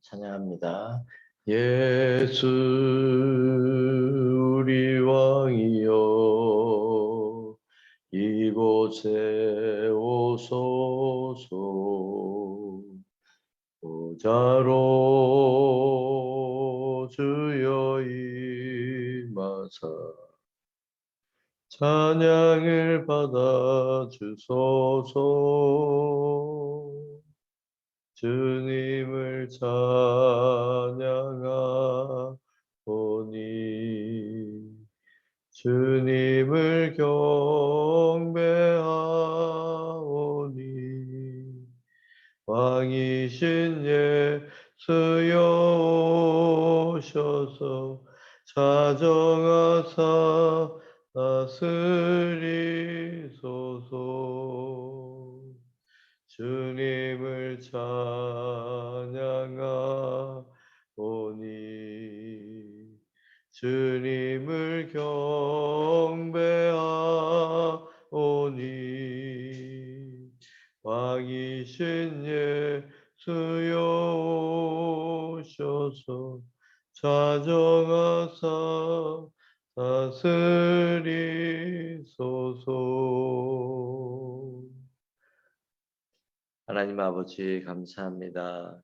찬양합니다. 예수 우리 왕이여 이곳에 오소서. 보좌로 주여 임하사 찬양을 받아 주소서. 주님을 찬양하오니 주님을 경배하오니 왕이신 예수여 오셔서 자정하사 다스리소서. 주님을 찬양하오니 주님을 경배하오니 왕이신 예수여 오셔서 자정하사 다스리소서. 하나님 아버지 감사합니다.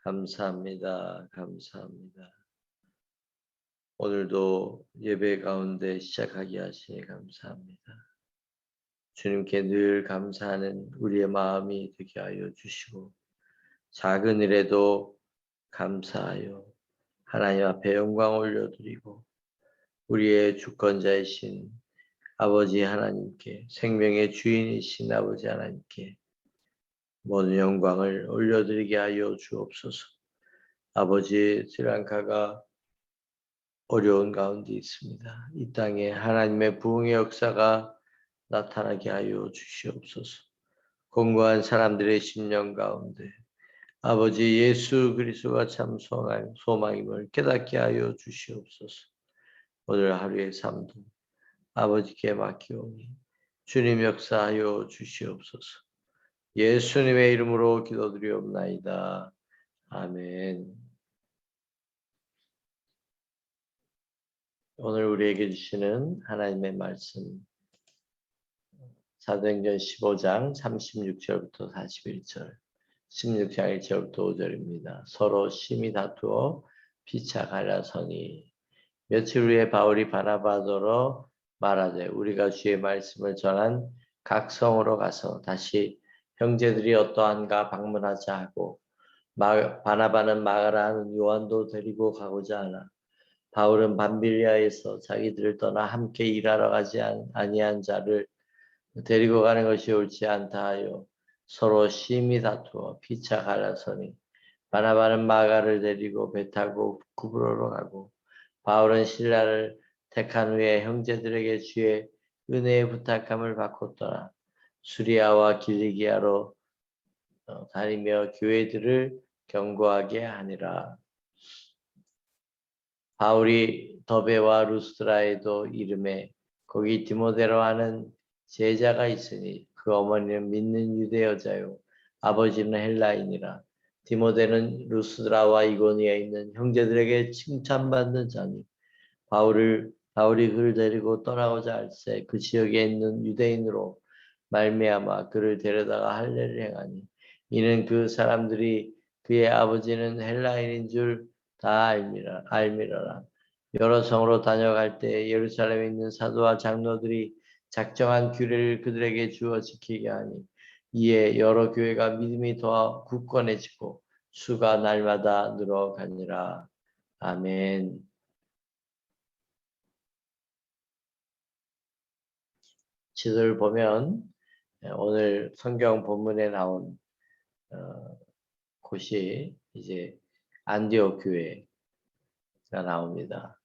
감사합니다. 감사합니다. 오늘도 예배 가운데 시작하게 하시니 감사합니다. 주님께 늘 감사하는 우리의 마음이 되게 하여 주시고 작은 일에도 감사하여 하나님 앞에 영광 올려드리고 우리의 주권자이신 아버지 하나님께 생명의 주인이신 아버지 하나님께 모든 영광을 올려드리게 하여 주옵소서. 아버지, 스리랑카가 어려운 가운데 있습니다. 이 땅에 하나님의 부흥의 역사가 나타나게 하여 주시옵소서. 공고한 사람들의 심령 가운데 아버지 예수 그리스도가 참 소망임을 깨닫게 하여 주시옵소서. 오늘 하루의 삶도 아버지께 맡기오니 주님 역사하여 주시옵소서. 예수님의 이름으로 기도드리옵나이다. 아멘. 오늘 우리에게 주시는 하나님의 말씀 사도행전 15장 36절부터 41절 16장 1절부터 5절입니다. 서로 심히 다투어 피차 갈라서니 며칠 후에 바울이 바나바더러 말하되 우리가 주의 말씀을 전한 각 성으로 가서 다시 형제들이 어떠한가 방문하자 하고 바나바는 마가라 하는 요한도 데리고 가고자 하나 바울은 밤빌리아에서 자기들을 떠나 함께 일하러 가지 아니한 자를 데리고 가는 것이 옳지 않다 하여 서로 심히 다투어 피차 갈라서니 바나바는 마가를 데리고 배 타고 구브로로 가고 바울은 실라를 택한 후에 형제들에게 주의 은혜의 부탁함을 받고 떠나 수리아와 길리기아로 다니며 교회들을 경고하게 하니라. 바울이 더베와 루스드라에도 이름에 거기 디모데로 하는 제자가 있으니 그 어머니는 믿는 유대 여자요 아버지는 헬라인이라. 디모데는 루스드라와 이고니아에 있는 형제들에게 칭찬받는 자니 바울이 그를 데리고 떠나고자 할새 그 지역에 있는 유대인으로 말미암아 그를 데려다가 할례를 행하니 이는 그 사람들이 그의 아버지는 헬라인인 줄 다 알미러라. 여러 성으로 다녀갈 때 예루살렘에 있는 사도와 장로들이 작정한 규례를 그들에게 주어 지키게 하니 이에 여러 교회가 믿음이 더 굳건해지고 수가 날마다 늘어가니라. 아멘. 지도를 보면 오늘 성경 본문에 나온 곳이 이제 안디옥 교회가 나옵니다.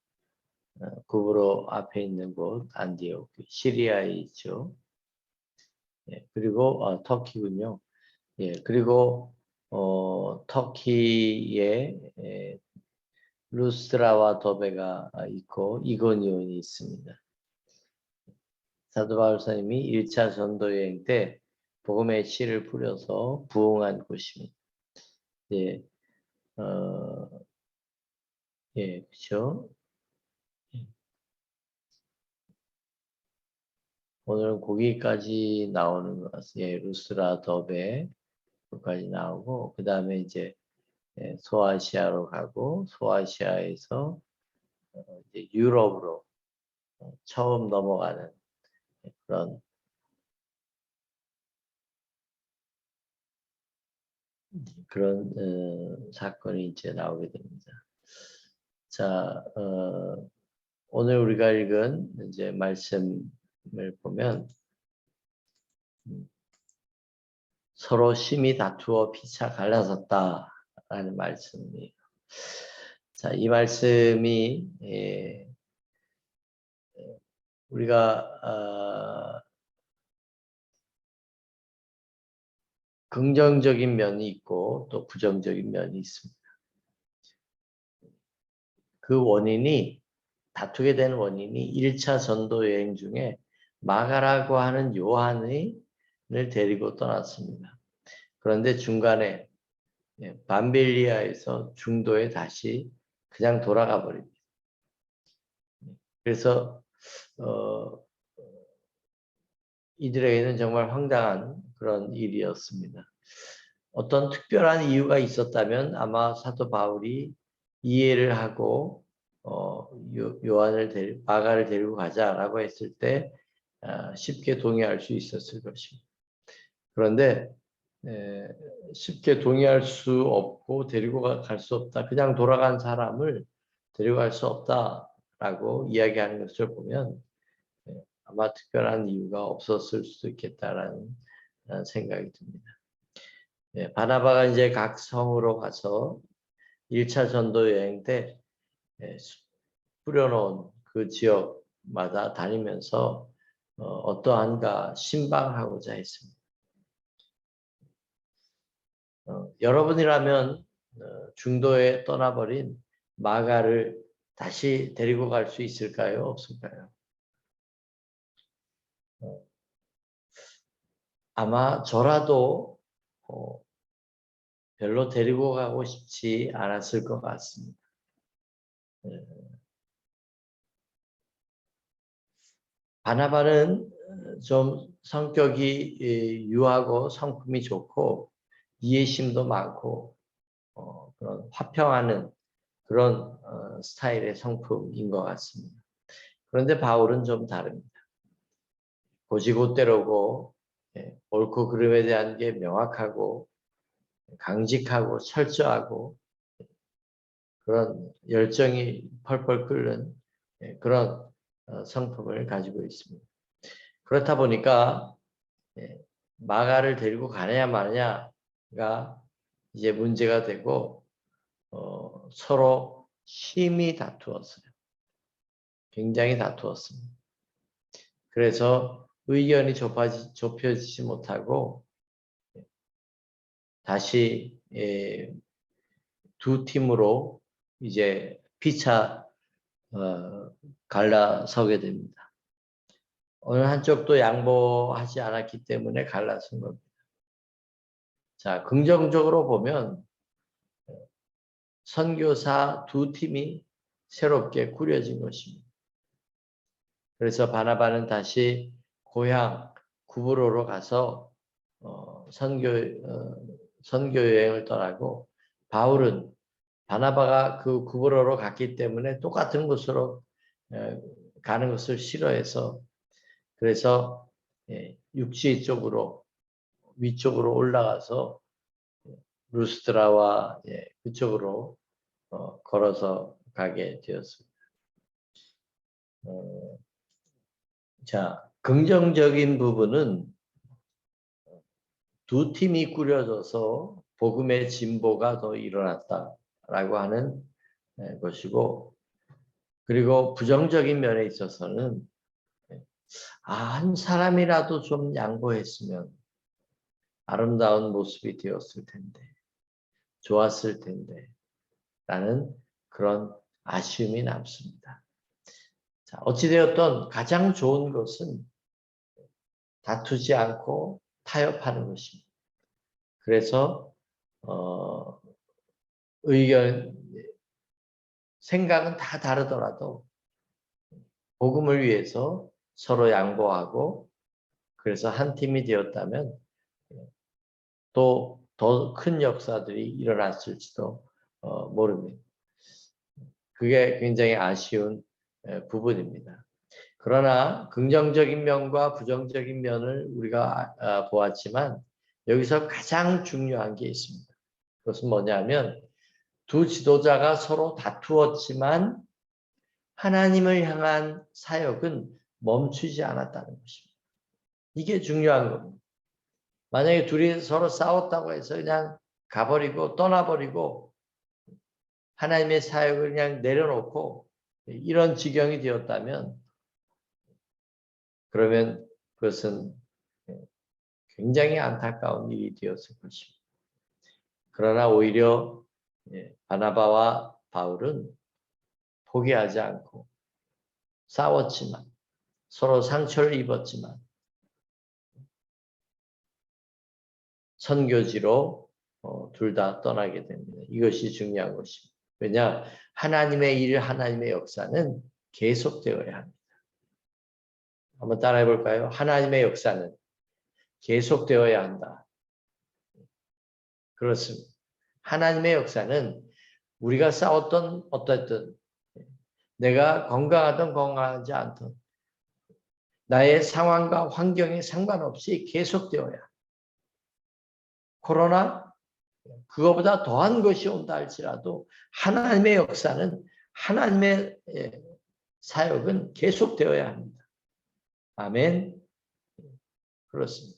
구브로 앞에 있는 곳 안디옥, 시리아에 있죠. 그리고 터키군요. 그리고 터키에 루스트라와 더베가 있고 이고니온이 있습니다. 사도 바울사님이 1차 전도 여행 때 복음의 씨를 뿌려서 부흥한 곳입니다. 예, 그렇죠. 오늘은 거기까지 나오는 것 같아요. 예, 루스라 더베 까지 나오고 그 다음에 이제 소아시아로 가고 소아시아에서 이제 유럽으로 처음 넘어가는 그런 사건이 이제 나오게 됩니다. 자, 오늘 우리가 읽은 이제 말씀을 보면 서로 심히 다투어 피차 갈라섰다라는 말씀이에요. 자, 이 말씀이 우리가 긍정적인 면이 있고 또 부정적인 면이 있습니다. 그 원인이 다투게 된 원인이 1차 전도 여행 중에 마가라고 하는 요한을 데리고 떠났습니다. 그런데 중간에 밤빌리아에서 중도에 다시 그냥 돌아가 버립니다. 그래서 이들에게는 정말 황당한 그런 일이었습니다. 어떤 특별한 이유가 있었다면 아마 사도 바울이 이해를 하고 마가를 데리고 가자라고 했을 때 쉽게 동의할 수 있었을 것입니다. 그런데 쉽게 동의할 수 없고 데리고 갈 수 없다. 그냥 돌아간 사람을 데리고 갈 수 없다라고 이야기하는 것을 보면 아마 특별한 이유가 없었을 수도 있겠다라는 생각이 듭니다. 바나바가 이제 각 성으로 가서 1차 전도 여행 때 뿌려놓은 그 지역마다 다니면서 어떠한가 신방하고자 했습니다. 여러분이라면 중도에 떠나버린 마가를 다시 데리고 갈 수 있을까요? 없을까요? 아마 저라도 별로 데리고 가고 싶지 않았을 것 같습니다. 바나바는 좀 성격이 유하고 성품이 좋고 이해심도 많고 그런 화평하는 그런 스타일의 성품인 것 같습니다. 그런데 바울은 좀 다릅니다. 고지고대로고 옳고 그름에 대한 게 명확하고 강직하고 철저하고 그런 열정이 펄펄 끓는 그런 성품을 가지고 있습니다. 그렇다 보니까 마가를 데리고 가느냐 마느냐가 이제 문제가 되고 서로 심히 다투었어요. 굉장히 다투었습니다. 그래서 의견이 좁혀지지 못하고 다시 두 팀으로 이제 피차 갈라서게 됩니다. 어느 한쪽도 양보하지 않았기 때문에 갈라선 겁니다. 자, 긍정적으로 보면 선교사 두 팀이 새롭게 꾸려진 것입니다. 그래서 바나바는 다시 고향 구브로로 가서 선교 여행을 떠나고 바울은 바나바가 그 구브로로 갔기 때문에 똑같은 곳으로 가는 것을 싫어해서 그래서 육지 쪽으로 위쪽으로 올라가서 루스드라와 그쪽으로 걸어서 가게 되었습니다. 자, 긍정적인 부분은 두 팀이 꾸려져서 복음의 진보가 더 일어났다라고 하는 것이고, 그리고 부정적인 면에 있어서는 한 사람이라도 좀 양보했으면 아름다운 모습이 되었을 텐데, 좋았을 텐데, 라는 그런 아쉬움이 남습니다. 자, 어찌되었든 가장 좋은 것은 다투지 않고 타협하는 것입니다. 그래서 의견, 생각은 다 다르더라도 복음을 위해서 서로 양보하고 그래서 한 팀이 되었다면 또 더 큰 역사들이 일어났을지도 모릅니다. 그게 굉장히 아쉬운 부분입니다. 그러나 긍정적인 면과 부정적인 면을 우리가 보았지만 여기서 가장 중요한 게 있습니다. 그것은 뭐냐면 두 지도자가 서로 다투었지만 하나님을 향한 사역은 멈추지 않았다는 것입니다. 이게 중요한 겁니다. 만약에 둘이 서로 싸웠다고 해서 그냥 가버리고 떠나버리고 하나님의 사역을 그냥 내려놓고 이런 지경이 되었다면 그러면 그것은 굉장히 안타까운 일이 되었을 것입니다. 그러나 오히려 바나바와 바울은 포기하지 않고 싸웠지만 서로 상처를 입었지만 선교지로 둘 다 떠나게 됩니다. 이것이 중요한 것입니다. 왜냐? 하나님의 일, 하나님의 역사는 계속되어야 합니다. 한번 따라해 볼까요? 하나님의 역사는 계속되어야 한다. 그렇습니다. 하나님의 역사는 우리가 싸웠던 어떻든 내가 건강하든 건강하지 않든 나의 상황과 환경에 상관없이 계속되어야 합니다. 코로나 그거보다 더한 것이 온다 할지라도 하나님의 역사는 하나님의 사역은 계속되어야 합니다. 아멘. 그렇습니다.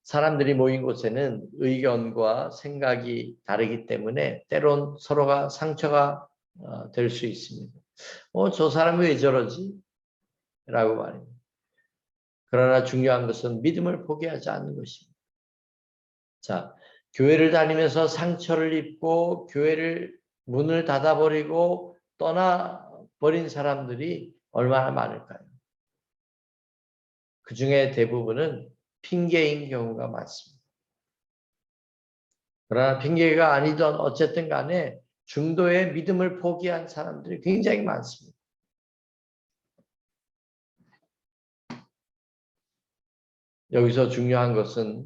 사람들이 모인 곳에는 의견과 생각이 다르기 때문에 때론 서로가 상처가 될 수 있습니다. 저 사람이 왜 저러지? 라고 말합니다. 그러나 중요한 것은 믿음을 포기하지 않는 것입니다. 자, 교회를 다니면서 상처를 입고 교회를 문을 닫아버리고 떠나버린 사람들이 얼마나 많을까요? 그 중에 대부분은 핑계인 경우가 많습니다. 그러나 핑계가 아니던 어쨌든 간에 중도의 믿음을 포기한 사람들이 굉장히 많습니다. 여기서 중요한 것은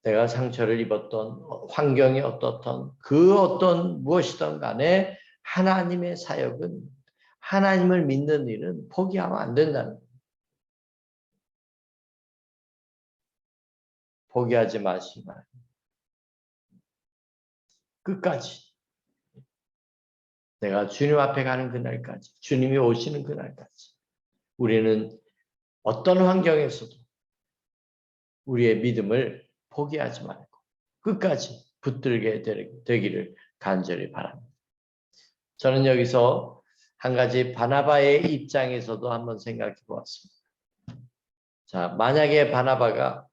내가 상처를 입었던 환경이 어떻든 그 어떤 무엇이든 간에 하나님의 사역은 하나님을 믿는 일은 포기하면 안 된다는 거예요. 포기하지 마시고 끝까지 내가 주님 앞에 가는 그날까지 주님이 오시는 그날까지 우리는 어떤 환경에서도 우리의 믿음을 포기하지 말고 끝까지 붙들게 되기를 간절히 바랍니다. 저는 여기서 한 가지 바나바의 입장에서도 한번 생각해 보았습니다. 자, 만약에 바나바가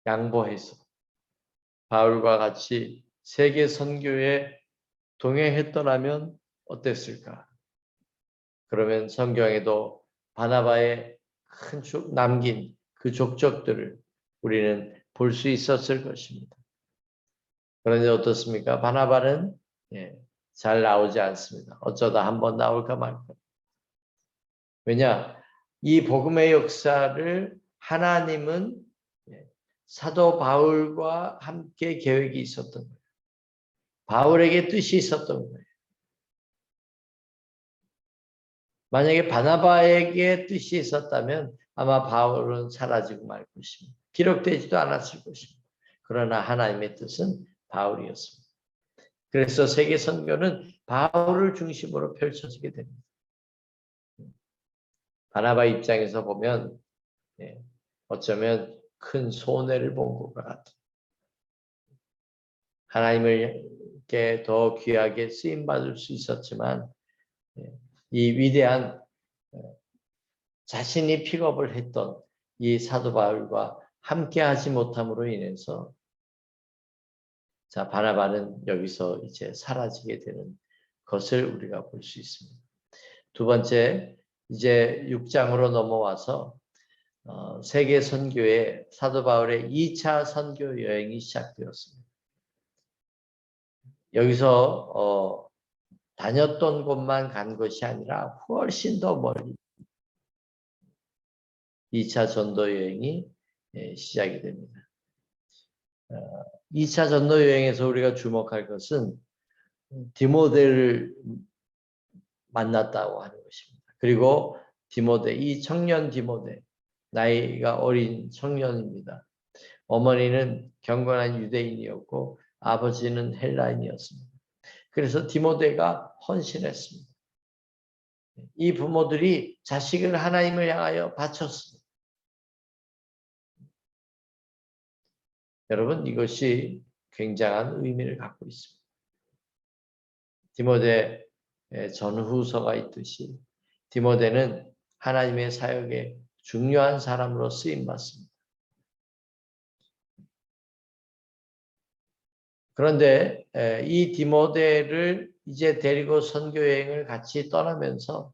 양보해서 바울과 같이 세계 선교에 동행했더라면 어땠을까? 그러면 성경에도 바나바의 큰 남긴 그 족적들을 우리는 볼 수 있었을 것입니다. 그런데 어떻습니까? 바나바는 잘 나오지 않습니다. 어쩌다 한번 나올까 말까. 왜냐? 이 복음의 역사를 하나님은 사도 바울과 함께 계획이 있었던 거예요. 바울에게 뜻이 있었던 거예요. 만약에 바나바에게 뜻이 있었다면 아마 바울은 사라지고 말 것입니다. 기록되지도 않았을 것입니다. 그러나 하나님의 뜻은 바울이었습니다. 그래서 세계 선교는 바울을 중심으로 펼쳐지게 됩니다. 바나바 입장에서 보면 어쩌면 큰 손해를 본 것 같아요. 하나님께 더 귀하게 쓰임받을 수 있었지만 이 위대한 자신이 픽업을 했던 이 사도 바울과 함께 하지 못함으로 인해서 자, 바나바는 여기서 이제 사라지게 되는 것을 우리가 볼 수 있습니다. 두 번째, 이제 6장으로 넘어와서 세계 선교에 사도 바울의 2차 선교 여행이 시작되었습니다. 여기서 다녔던 곳만 간 것이 아니라 훨씬 더 멀리 2차 전도 여행이 시작이 됩니다. 2차 전도 여행에서 우리가 주목할 것은 디모데를 만났다고 하는 것입니다. 그리고 디모데, 이 청년 디모데, 나이가 어린 청년입니다. 어머니는 경건한 유대인이었고 아버지는 헬라인이었습니다. 그래서 디모데가 헌신했습니다. 이 부모들이 자식을 하나님을 향하여 바쳤습니다. 여러분, 이것이 굉장한 의미를 갖고 있습니다. 디모데 전후서가 있듯이 디모데는 하나님의 사역에 중요한 사람으로 쓰임받습니다. 그런데 이 디모데를 이제 데리고 선교여행을 같이 떠나면서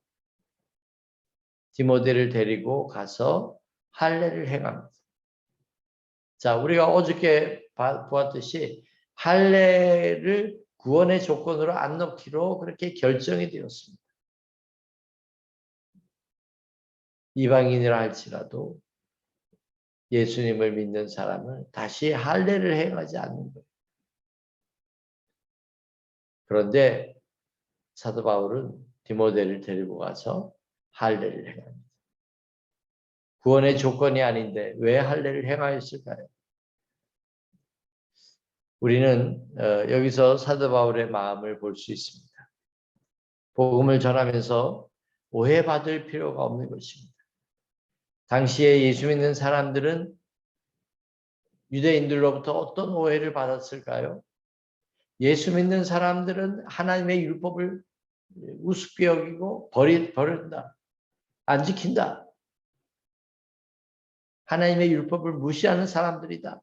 디모데를 데리고 가서 할례를 행합니다. 자, 우리가 어저께 보았듯이 할례를 구원의 조건으로 안 넣기로 그렇게 결정이 되었습니다. 이방인이라 할지라도 예수님을 믿는 사람은 다시 할례를 행하지 않는 거예요. 그런데 사도 바울은 디모데를 데리고 가서 할례를 행합니다. 구원의 조건이 아닌데 왜 할례를 행하였을까요? 우리는 여기서 사도 바울의 마음을 볼 수 있습니다. 복음을 전하면서 오해받을 필요가 없는 것입니다. 당시에 예수 믿는 사람들은 유대인들로부터 어떤 오해를 받았을까요? 예수 믿는 사람들은 하나님의 율법을 우습게 여기고 버린다. 안 지킨다. 하나님의 율법을 무시하는 사람들이다.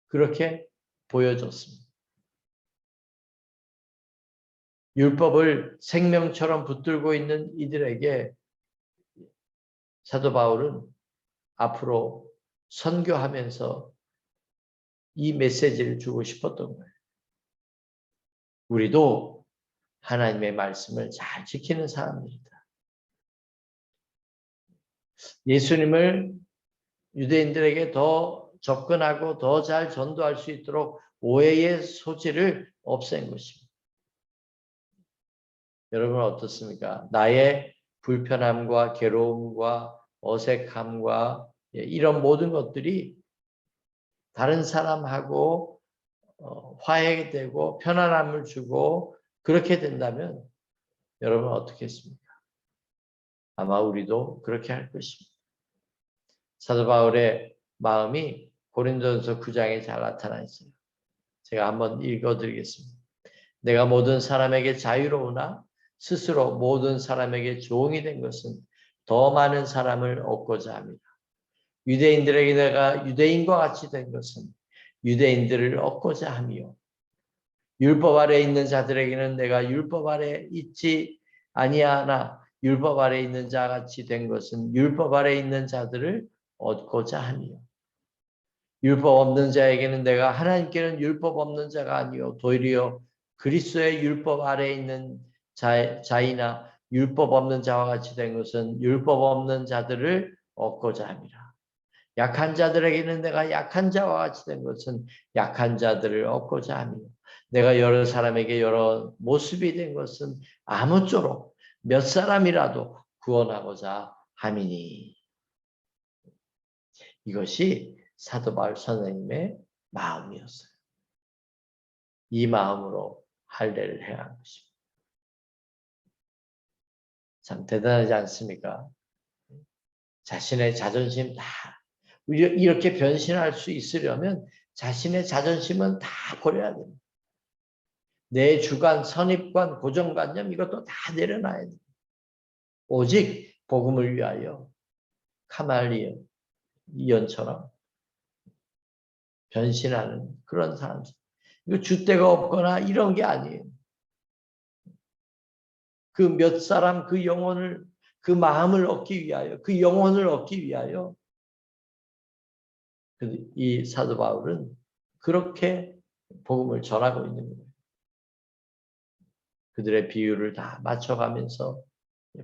그렇게 보여졌습니다. 율법을 생명처럼 붙들고 있는 이들에게 사도 바울은 앞으로 선교하면서 이 메시지를 주고 싶었던 거예요. 우리도 하나님의 말씀을 잘 지키는 사람들이다. 예수님을 유대인들에게 더 접근하고 더 잘 전도할 수 있도록 오해의 소지를 없앤 것입니다. 여러분 어떻습니까? 나의 불편함과 괴로움과 어색함과 이런 모든 것들이 다른 사람하고 화해되고 편안함을 주고 그렇게 된다면 여러분 어떻게 했습니까? 아마 우리도 그렇게 할 것입니다. 사도 바울의 마음이 고린도전서 9장에 잘 나타나 있어요. 제가 한번 읽어드리겠습니다. 내가 모든 사람에게 자유로우나 스스로 모든 사람에게 종이 된 것은 더 많은 사람을 얻고자 합니다. 유대인들에게 내가 유대인과 같이 된 것은 유대인들을 얻고자 함이요. 율법 아래 있는 자들에게는 내가 율법 아래 있지 아니하나 율법 아래 있는 자 같이 된 것은 율법 아래 있는 자들을 얻고자 함이요. 율법 없는 자에게는 내가 하나님께는 율법 없는 자가 아니요 도리어 그리스도의 율법 아래 있는 자이나 율법 없는 자와 같이 된 것은 율법 없는 자들을 얻고자 함이라. 약한 자들에게는 내가 약한 자와 같이 된 것은 약한 자들을 얻고자 하며 내가 여러 사람에게 여러 모습이 된 것은 아무쪼록 몇 사람이라도 구원하고자 함이니. 이것이 사도 바울 선생님의 마음이었어요. 이 마음으로 할례를 행한 것입니다. 참 대단하지 않습니까? 자신의 자존심 다 이렇게 변신할 수 있으려면 자신의 자존심은 다 버려야 됩니다. 내 주관, 선입관, 고정관념 이것도 다 내려놔야 됩니다. 오직 복음을 위하여 카말리온 이언처럼 변신하는 그런 사람. 이거 줏대가 없거나 이런 게 아니에요. 그 몇 사람 그 영혼을 그 마음을 얻기 위하여, 그 영혼을 얻기 위하여 이 사도 바울은 그렇게 복음을 전하고 있는 거예요. 그들의 비유를 다 맞춰가면서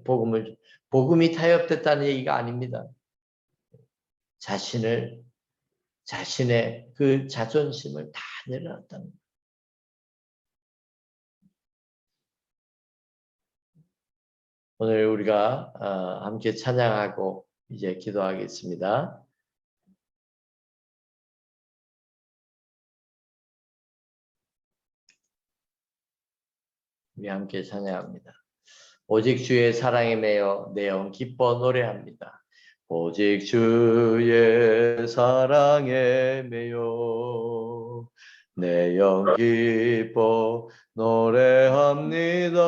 복음이 타협됐다는 얘기가 아닙니다. 자신의 그 자존심을 다 내려놨다는 거예요. 오늘 우리가 함께 찬양하고 이제 기도하겠습니다. 우리 함께 찬양합니다. 오직 주의 사랑에 매여 내 영 기뻐 노래합니다. 오직 주의 사랑에 매여 내 영 기뻐 노래합니다.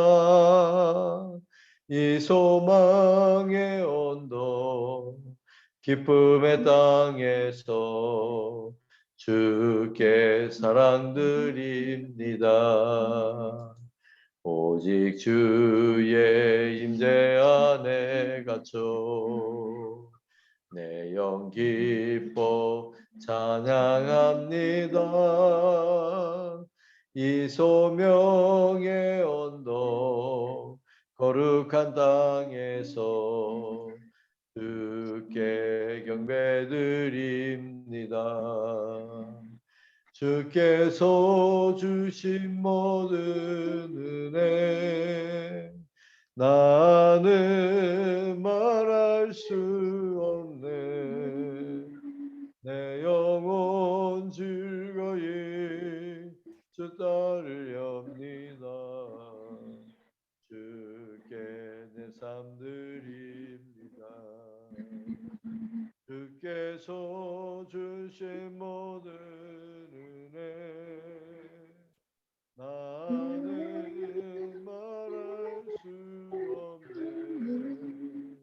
이 소망의 언덕 기쁨의 땅에서 주께 사랑드립니다. 오직 주의 임재 안에 갇혀 내 영 기뻐 찬양합니다. 이 소명의 언덕 거룩한 땅에서 주께 경배드립니다. 주께서 주신 모든 은혜 나는 말할 수 없네. 내 영혼 즐거이 주 따르렵니다. 주께 내 삶 드립니다. 주께서 주신 모든 은혜 나는 말할 수 없네.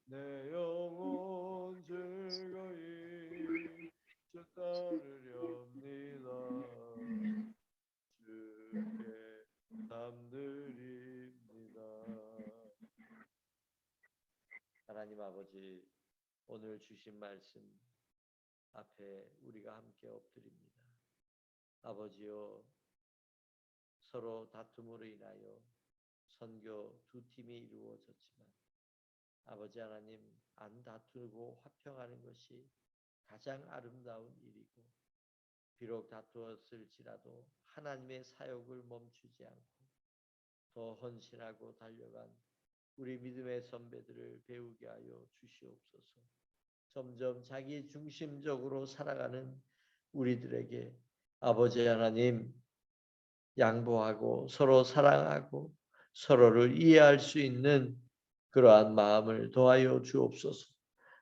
내 영혼 즐거이 주 따르렵니다. 주께 담드립니다. 하나님 아버지, 오늘 주신 말씀 앞에 우리가 함께 엎드립니다. 아버지여, 서로 다툼으로 인하여 선교 두 팀이 이루어졌지만 아버지 하나님, 안 다투고 화평하는 것이 가장 아름다운 일이고, 비록 다투었을지라도 하나님의 사역을 멈추지 않고 더 헌신하고 달려간 우리 믿음의 선배들을 배우게 하여 주시옵소서. 점점 자기 중심적으로 살아가는 우리들에게 아버지 하나님, 양보하고 서로 사랑하고 서로를 이해할 수 있는 그러한 마음을 더하여 주옵소서.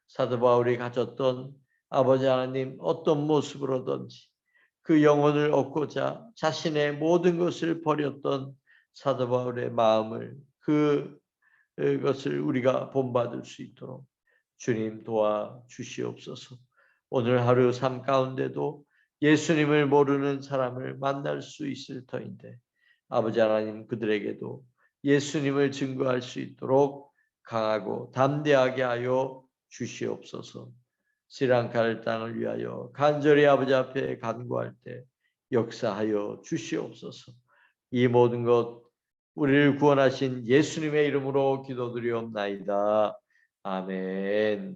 사도 바울이 가졌던 아버지 하나님, 어떤 모습으로든지 그 영혼을 얻고자 자신의 모든 것을 버렸던 사도 바울의 마음을, 그것을 우리가 본받을 수 있도록 주님 도와 주시옵소서. 오늘 하루 삶 가운데도 예수님을 모르는 사람을 만날 수 있을 터인데 아버지 하나님, 그들에게도 예수님을 증거할 수 있도록 강하고 담대하게 하여 주시옵소서. 스리랑카를 땅을 위하여 간절히 아버지 앞에 간구할 때 역사하여 주시옵소서. 이 모든 것 우리를 구원하신 예수님의 이름으로 기도드리옵나이다. 아멘.